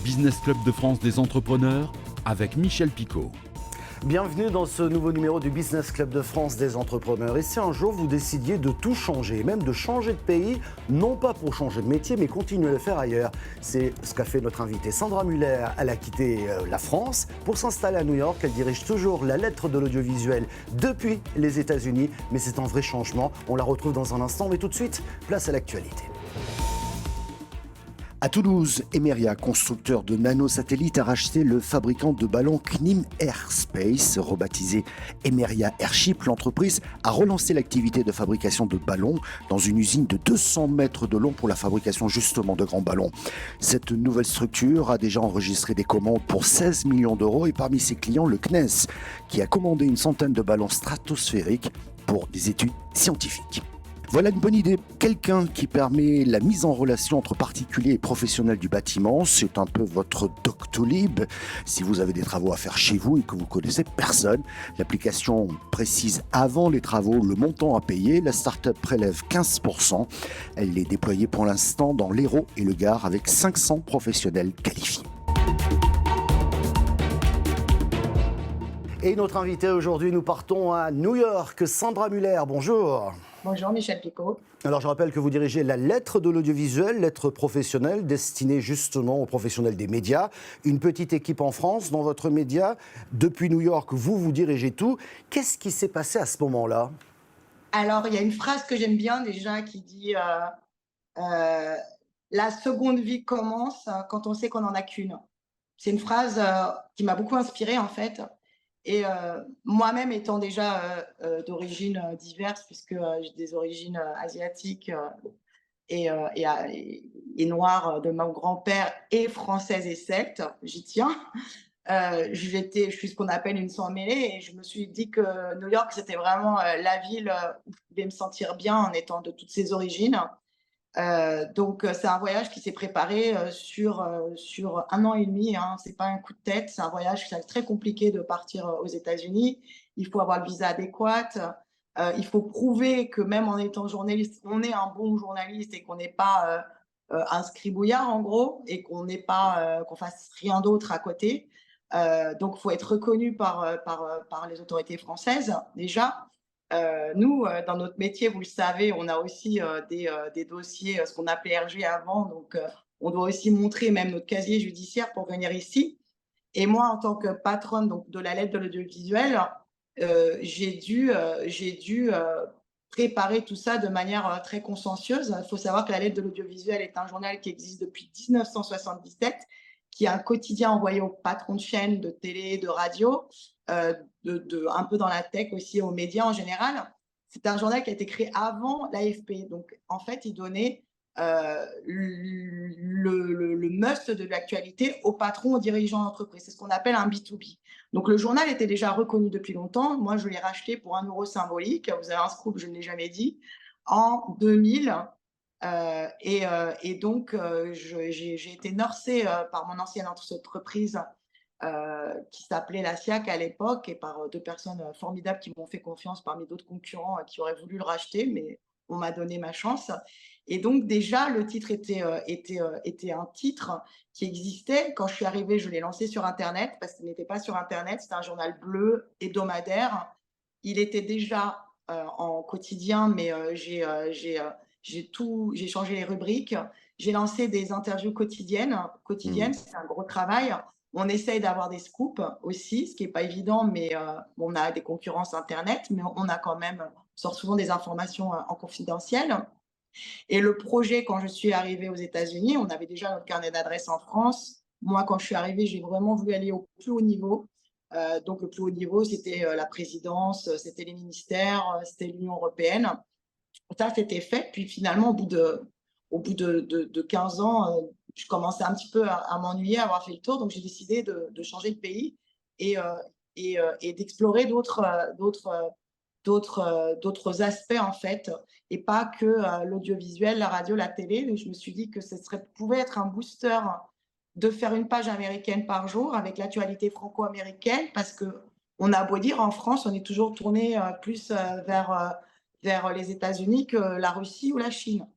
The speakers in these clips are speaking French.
Business Club de France des entrepreneurs avec Michel Picot. Bienvenue dans ce nouveau numéro du Business Club de France des entrepreneurs. Et si un jour vous décidiez de tout changer, même de changer de pays, non pas pour changer de métier, mais continuer à le faire ailleurs, c'est ce qu'a fait notre invitée Sandra Muller. Elle a quitté la France pour s'installer à New York. Elle dirige toujours la lettre de l'audiovisuel depuis les États-Unis, mais c'est un vrai changement. On la retrouve dans un instant, mais tout de suite, place à l'actualité. À Toulouse, Emeria, constructeur de nanosatellites, a racheté le fabricant de ballons CNIM Airspace, rebaptisé Emeria Airship. L'entreprise a relancé l'activité de fabrication de ballons dans une usine de 200 mètres de long pour la fabrication justement de grands ballons. Cette nouvelle structure a déjà enregistré des commandes pour 16 millions d'euros et parmi ses clients, le CNES, qui a commandé une centaine de ballons stratosphériques pour des études scientifiques. Voilà une bonne idée. Quelqu'un qui permet la mise en relation entre particuliers et professionnels du bâtiment. C'est un peu votre Doctolib. Si vous avez des travaux à faire chez vous et que vous connaissez personne, l'application précise avant les travaux le montant à payer. La start-up prélève 15%. Elle est déployée pour l'instant dans l'Hérault et le Gard avec 500 professionnels qualifiés. Et notre invité aujourd'hui, nous partons à New York. Sandra Muller, bonjour. Bonjour Michel Picot. Alors je rappelle que vous dirigez la lettre de l'audiovisuel, lettre professionnelle destinée justement aux professionnels des médias. Une petite équipe en France dans votre média. Depuis New York, vous dirigez tout. Qu'est-ce qui s'est passé à ce moment-là ? Alors il y a une phrase que j'aime bien déjà qui dit la seconde vie commence quand on sait qu'on n'en a qu'une. C'est une phrase qui m'a beaucoup inspirée en fait. Et moi-même étant déjà d'origines diverses, puisque j'ai des origines asiatiques et noires de mon grand-père et française et celte, j'y tiens. Je suis ce qu'on appelle une sang mêlée et je me suis dit que New York, c'était vraiment la ville où je pouvais me sentir bien en étant de toutes ces origines. Donc c'est un voyage qui s'est préparé sur 1 an et demi, hein. C'est pas un coup de tête, c'est un voyage qui est très compliqué de partir aux États-Unis. Il faut avoir le visa adéquat, il faut prouver que même en étant journaliste, on est un bon journaliste et qu'on n'est pas un scribouillard en gros et qu'on n'est pas qu'on fasse rien d'autre à côté. Donc il faut être reconnu par les autorités françaises déjà. Nous, dans notre métier, vous le savez, on a aussi des dossiers, ce qu'on appelait RG avant. Donc, on doit aussi montrer même notre casier judiciaire pour venir ici. Et moi, en tant que patronne donc, de la lettre de l'audiovisuel, j'ai dû préparer tout ça de manière très consciencieuse. Il faut savoir que la lettre de l'audiovisuel est un journal qui existe depuis 1977, qui est un quotidien envoyé aux patrons de chaînes de télé, de radio, un peu dans la tech aussi, aux médias en général. C'est un journal qui a été créé avant l'AFP. Donc, en fait, il donnait le must de l'actualité aux patrons, aux dirigeants d'entreprise. C'est ce qu'on appelle un B2B. Donc, le journal était déjà reconnu depuis longtemps. Moi, je l'ai racheté pour 1 euro symbolique. Vous avez un scoop, je ne l'ai jamais dit, en 2000. Et donc, j'ai été nursée par mon ancienne entreprise qui s'appelait la SIAC à l'époque et par 2 personnes formidables qui m'ont fait confiance parmi d'autres concurrents qui auraient voulu le racheter, mais on m'a donné ma chance. Et donc déjà, le titre était un titre qui existait. Quand je suis arrivée, je l'ai lancé sur Internet parce qu'il n'était pas sur Internet. C'était un journal bleu hebdomadaire. Il était déjà en quotidien, mais j'ai changé les rubriques. J'ai lancé des interviews quotidiennes. C'est un gros travail. On essaye d'avoir des scoops aussi, ce qui n'est pas évident, mais on a des concurrences Internet, mais on a quand même, on sort souvent des informations en confidentiel. Et le projet, quand je suis arrivée aux États-Unis, on avait déjà notre carnet d'adresses en France. Moi, quand je suis arrivée, j'ai vraiment voulu aller au plus haut niveau. Donc, le plus haut niveau, c'était la présidence, c'était les ministères, c'était l'Union européenne. Ça, c'était fait. Puis finalement, au bout de 15 ans, je commençais un petit peu à m'ennuyer, à avoir fait le tour. Donc, j'ai décidé de changer de pays et d'explorer d'autres aspects, en fait, et pas que l'audiovisuel, la radio, la télé. Donc, je me suis dit que pouvait être un booster de faire une page américaine par jour avec l'actualité franco-américaine parce qu'on a beau dire, en France, on est toujours tourné plus vers les États-Unis que la Russie ou la Chine.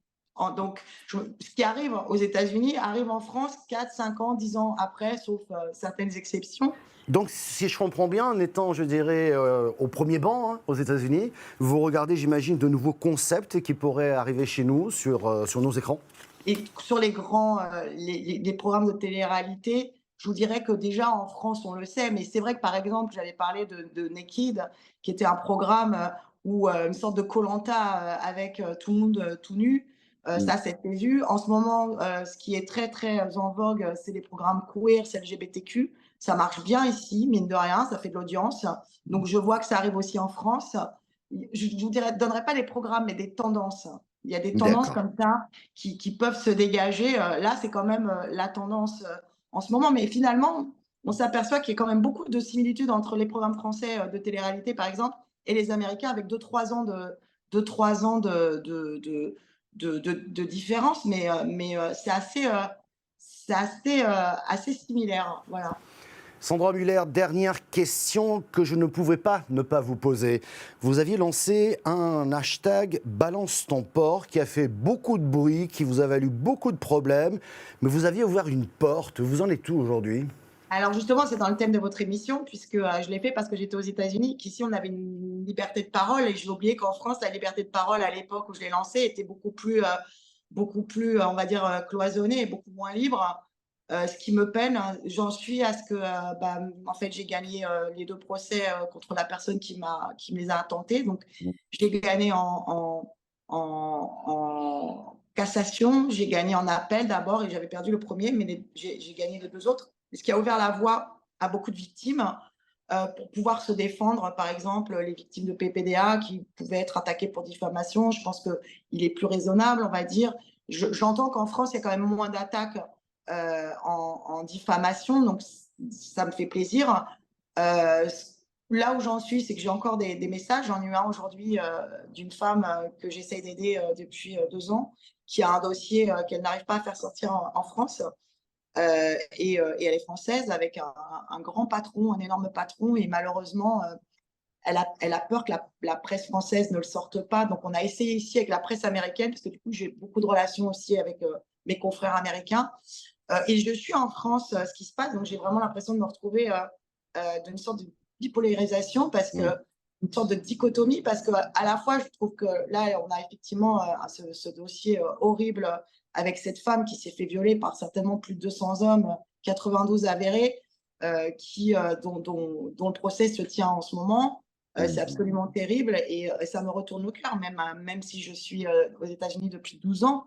Donc, ce qui arrive aux États-Unis arrive en France 4, 5 ans, 10 ans après, sauf certaines exceptions. Donc, si je comprends bien, en étant, je dirais, au premier banc aux États-Unis, vous regardez, j'imagine, de nouveaux concepts qui pourraient arriver chez nous sur nos écrans. Et sur les grands les programmes de télé-réalité, je vous dirais que déjà en France, on le sait, mais c'est vrai que par exemple, j'avais parlé de Naked, qui était un programme où une sorte de koh-lanta avec tout le monde tout nu. Ça, c'était vu. En ce moment, ce qui est très, très en vogue, c'est les programmes queer, c'est LGBTQ. Ça marche bien ici, mine de rien, ça fait de l'audience. Donc, je vois que ça arrive aussi en France. Je ne vous donnerai pas des programmes, mais des tendances. Il y a des tendances comme ça qui peuvent se dégager. Là, c'est quand même la tendance en ce moment. Mais finalement, on s'aperçoit qu'il y a quand même beaucoup de similitudes entre les programmes français de télé-réalité, par exemple, et les Américains, avec 2-3 ans de différence. Mais c'est assez similaire. Voilà. Sandra Muller, dernière question que je ne pouvais pas ne pas vous poser. Vous aviez lancé un hashtag Balance ton porc qui a fait beaucoup de bruit, qui vous a valu beaucoup de problèmes, mais vous aviez ouvert une porte. Vous en êtes où aujourd'hui ? Alors justement, c'est dans le thème de votre émission, puisque je l'ai fait parce que j'étais aux États-Unis, qu'ici on avait une liberté de parole, et j'ai oublié qu'en France, la liberté de parole à l'époque où je l'ai lancée était beaucoup plus, on va dire, cloisonnée et beaucoup moins libre. Ce qui me peine, j'en suis à ce que, en fait, j'ai gagné les 2 procès contre la personne qui me les a intentés. Donc, j'ai gagné en cassation, j'ai gagné en appel d'abord, et j'avais perdu le premier, mais j'ai gagné les 2 autres. Ce qui a ouvert la voie à beaucoup de victimes pour pouvoir se défendre. Par exemple, les victimes de PPDA qui pouvaient être attaquées pour diffamation. Je pense qu'il est plus raisonnable, on va dire. J'entends qu'en France, il y a quand même moins d'attaques en diffamation, donc ça me fait plaisir. Là où j'en suis, c'est que j'ai encore des messages. J'en ai eu un aujourd'hui d'une femme que j'essaie d'aider depuis 2 ans, qui a un dossier qu'elle n'arrive pas à faire sortir en France. Et elle est française, avec un grand patron, un énorme patron, et malheureusement, elle a peur que la presse française ne le sorte pas. Donc, on a essayé ici avec la presse américaine, parce que du coup, j'ai beaucoup de relations aussi avec mes confrères américains. Et je suis en France, ce qui se passe, donc j'ai vraiment l'impression de me retrouver d'une sorte de bipolarisation, parce que une sorte de dichotomie, parce que à la fois, je trouve que là, on a effectivement ce dossier horrible avec cette femme qui s'est fait violer par certainement plus de 200 hommes, 92 avérés, dont le procès se tient en ce moment. C'est absolument terrible, et ça me retourne le cœur, même si je suis aux États-Unis depuis 12 ans.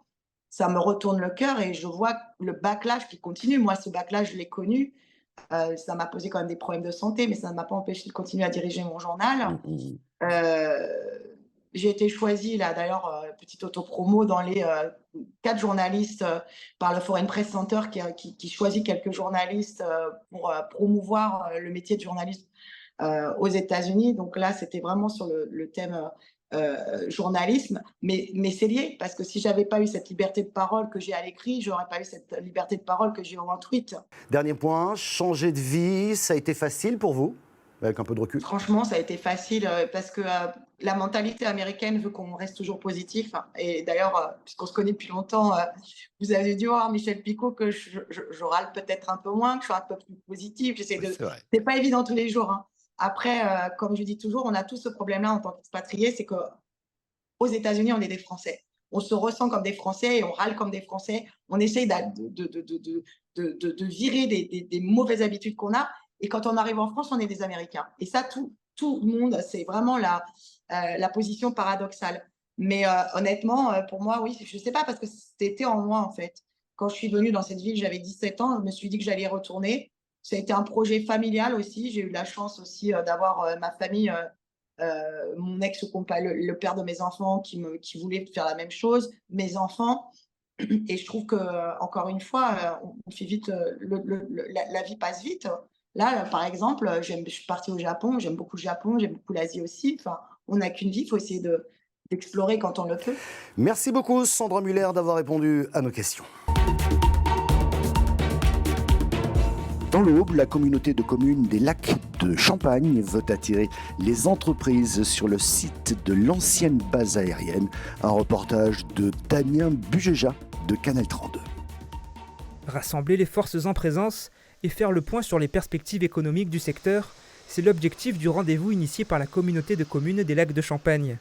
Ça me retourne le cœur, et je vois le backlash qui continue. Moi, ce backlash, je l'ai connu. Ça m'a posé quand même des problèmes de santé, mais ça ne m'a pas empêché de continuer à diriger mon journal. J'ai été choisie, là d'ailleurs, petite autopromo, dans les 4 journalistes par le Foreign Press Center qui choisit quelques journalistes pour promouvoir le métier de journaliste aux États-Unis. Donc là, c'était vraiment sur le thème journalisme, mais c'est lié, parce que si j'avais pas eu cette liberté de parole que j'ai à l'écrit, j'aurais pas eu cette liberté de parole que j'ai en tweet. Dernier point, changer de vie, ça a été facile pour vous, avec un peu de recul? Franchement, ça a été facile parce que la mentalité américaine veut qu'on reste toujours positif. Et d'ailleurs, puisqu'on se connaît depuis longtemps, vous avez dû voir, Michel Picot, que je râle peut-être un peu moins, que je suis un peu plus positive. C'est pas évident tous les jours, hein. Après, comme je dis toujours, on a tous ce problème-là en tant qu'expatriés, c'est qu'aux États-Unis, on est des Français. On se ressent comme des Français et on râle comme des Français. On essaye de virer des mauvaises habitudes qu'on a. Et quand on arrive en France, on est des Américains. Et ça, tout le monde, c'est vraiment la position paradoxale. Mais honnêtement, pour moi, oui, je ne sais pas, parce que c'était en moi, en fait. Quand je suis venue dans cette ville, j'avais 17 ans, je me suis dit que j'allais y retourner. Ça a été un projet familial aussi. J'ai eu la chance aussi d'avoir ma famille, mon ex-compagnon, le père de mes enfants qui voulait faire la même chose, mes enfants. Et je trouve que, encore une fois, on fait vite, la vie passe vite. Là, par exemple, je suis partie au Japon, j'aime beaucoup le Japon, j'aime beaucoup l'Asie aussi. Enfin, on n'a qu'une vie, il faut essayer d'explorer quand on le peut. Merci beaucoup, Sandra Muller, d'avoir répondu à nos questions. Dans l'Aube, la communauté de communes des Lacs de Champagne veut attirer les entreprises sur le site de l'ancienne base aérienne. Un reportage de Damien Bugeja de Canal 32. Rassembler les forces en présence et faire le point sur les perspectives économiques du secteur, c'est l'objectif du rendez-vous initié par la communauté de communes des Lacs de Champagne.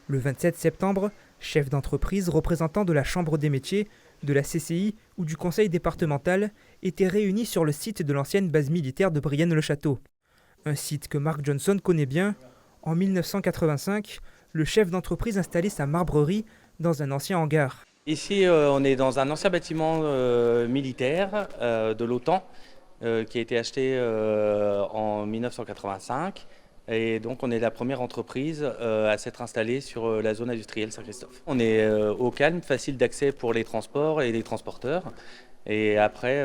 Le 27 septembre, chefs d'entreprise, représentants de la Chambre des métiers, de la CCI ou du conseil départemental étaient réunis sur le site de l'ancienne base militaire de Brienne-le-Château. Un site que Mark Johnson connaît bien. En 1985, le chef d'entreprise installait sa marbrerie dans un ancien hangar. Ici, on est dans un ancien bâtiment militaire de l'OTAN qui a été acheté en 1985. Et donc, on est la première entreprise à s'être installée sur la zone industrielle Saint-Christophe. On est au calme, facile d'accès pour les transports et les transporteurs. Et après,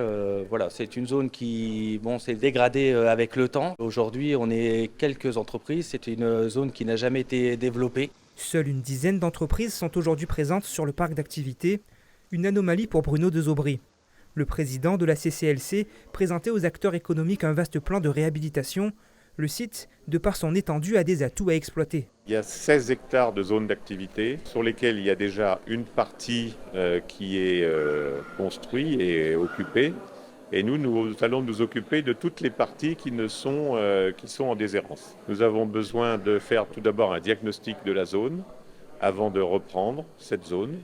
voilà, c'est une zone qui s'est dégradée avec le temps. Aujourd'hui, on est quelques entreprises. C'est une zone qui n'a jamais été développée. Seule une dizaine d'entreprises sont aujourd'hui présentes sur le parc d'activités, une anomalie pour Bruno Desaubry. Le président de la CCLC présentait aux acteurs économiques un vaste plan de réhabilitation. Le site, de par son étendue, a des atouts à exploiter. Il y a 16 hectares de zones d'activité sur lesquelles il y a déjà une partie qui est construite et occupée. Et nous allons nous occuper de toutes les parties qui sont en déshérence. Nous avons besoin de faire tout d'abord un diagnostic de la zone avant de reprendre cette zone.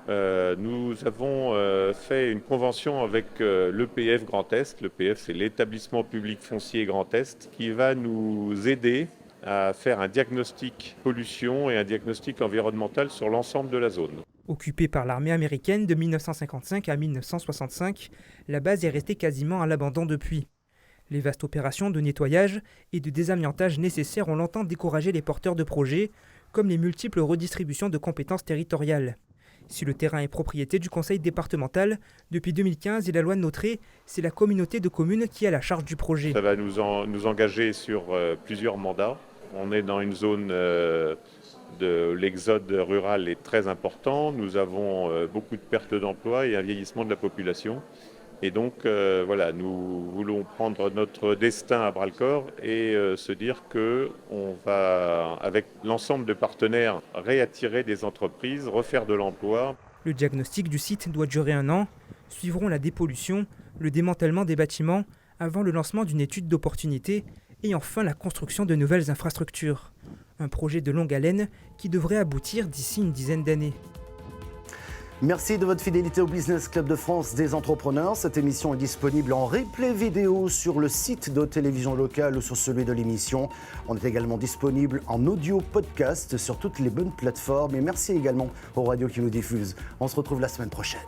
Nous avons fait une convention avec l'EPF Grand Est. L'EPF, c'est l'établissement public foncier Grand Est, qui va nous aider à faire un diagnostic pollution et un diagnostic environnemental sur l'ensemble de la zone. Occupée par l'armée américaine de 1955 à 1965, la base est restée quasiment à l'abandon depuis. Les vastes opérations de nettoyage et de désamiantage nécessaires ont longtemps découragé les porteurs de projets, comme les multiples redistributions de compétences territoriales. Si le terrain est propriété du conseil départemental, depuis 2015 et la loi de Notré, c'est la communauté de communes qui a la charge du projet. Ça va nous engager sur plusieurs mandats. On est dans une zone de l'exode rural est très important. Nous avons beaucoup de pertes d'emplois et un vieillissement de la population. Et donc, voilà, nous voulons prendre notre destin à bras-le-corps et se dire qu'on va, avec l'ensemble de partenaires, réattirer des entreprises, refaire de l'emploi. Le diagnostic du site doit durer 1 an. Suivront la dépollution, le démantèlement des bâtiments, avant le lancement d'une étude d'opportunité et enfin la construction de nouvelles infrastructures. Un projet de longue haleine qui devrait aboutir d'ici une dizaine d'années. Merci de votre fidélité au Business Club de France des entrepreneurs. Cette émission est disponible en replay vidéo sur le site de Télévision Locale ou sur celui de l'émission. On est également disponible en audio podcast sur toutes les bonnes plateformes. Et merci également aux radios qui nous diffusent. On se retrouve la semaine prochaine.